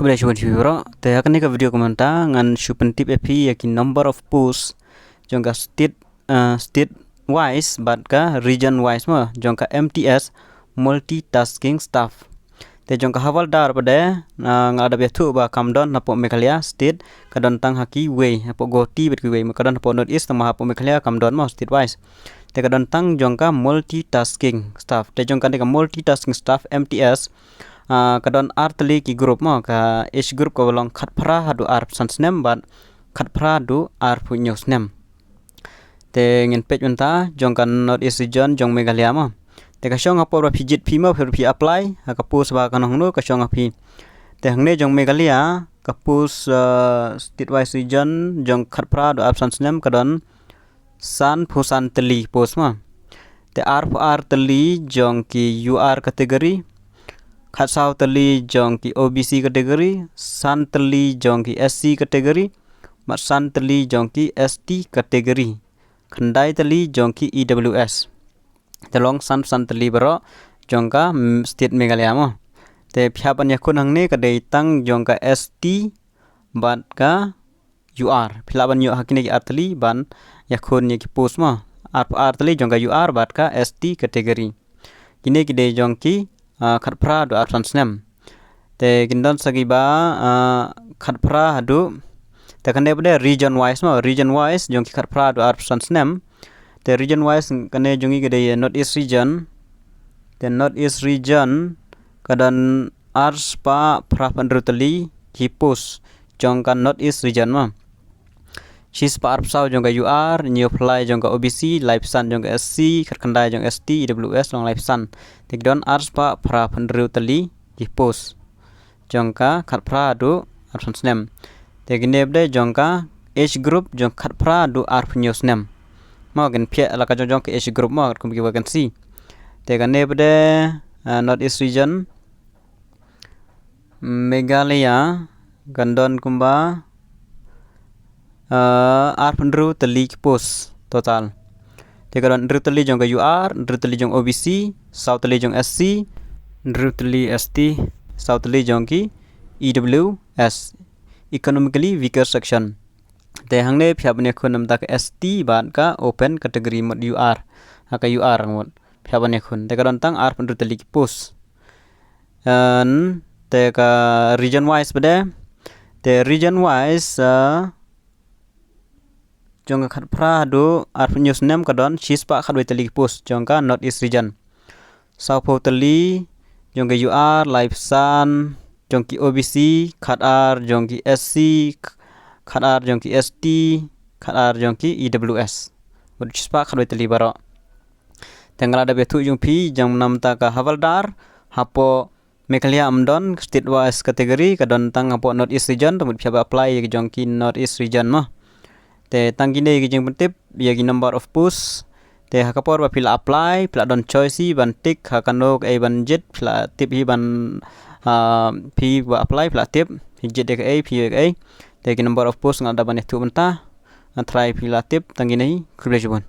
Kemudian coba di biro, teh akan nih ke video komentar ngan super tip epi yakin number of posts jongka state wise bat ka region wise mah jongka MTS multitasking staff. Teh jongka hawal dar pada ngada betu ba kamdon napo Meghalaya state kadon tang haki way napo goti bet way kadon napo north east tama hapo Meghalaya kamdon mah state wise. Teh kadon tang jongka multitasking staff. Teh jongka nih multitasking staff MTS kadon artli ki grup mo ka age group ko long khat phra hadu ar sansnem bat khat phra du ar punyo snem te ngin page unta jong kan north east region jong Meghalaya mo te ka shong apor pijit phima phi apply ka pus ba kan hongno ka shong phi te hangne jong Meghalaya ka pus state wise region jong khat phra du ar sansnem kadon san phusan teli pos mo te ar teli jong ki UR kategori khat saw teli jong ki OBC kategori, san teli jong ki SC kategori, mat san teli jong ki ST kategori, khandai teli jong ki EWS. Telong san teli baro jong ka state Meghalaya mo. Te phiapan yakun hangne kadai tang jong ka ST bat ka UR. Philaban yo hakine ki arteli ban yakun ni ki post mo. Arteli jong ka UR bat ka ST kategori. Kini kidai jong ki khat phra du arsan snem te kindon sagi ba khat phra hadu te kane bade region wise jong ki khat phra du arsan snem te region wise kane jongi gede north east region te north east region kadan ars pa phra pandrutali hipus jong kan north east region ma Shis pa arpsaw jong ka UR, new apply jong ka OBC, live san jong ka SC, khandai jong ST, EWS long live san. Tikdon ars pa pra pendru tali di post. Jong ka khat pra du arpsan snem. Teginebde jong ka age group jong khat pra du arpnyo snem. Mo gen pia la ka jong ka age group mo kum ki vacancy. Teganebde north east region Meghalaya gandon kumba pendru teli pos total. Tegaran ndru teli jong ka UR, ndru teli jong OBC, saw teli jong SC, ndru teli ST, saw teli jong ki EWS, economically weaker section. Te hangne phiabane khun namta ka ST ban ka open category mod UR, ka UR mod phiabane khun. Tegaran tang R pendru teli pos. Te ka region wise bade. Te region wise jong ka khat phra du ar news nem kadon shispa khat teli post jong ka north east region south teli jong ka UR live san jong ki OBC khat ar jong ki SC khat ar jong ki ST khat ar jong ki EWS bod shispa khat teli baro tengala da betu jong pi jong namta ka hawaldar hapo Meghalaya amdon state wise kategori kadon tang hapo north east region temut phaba apply jong ki north east region mah te tangkine ki jeng pentip yagi number of posts te hakapor ba pila apply pila don choice ban tik hakanok e ban jet pila tip hi ban pi ba apply pila tip jet de e pi e te ki number of posts ngada ban tu benta try pila tip tangkine hi kuble jubon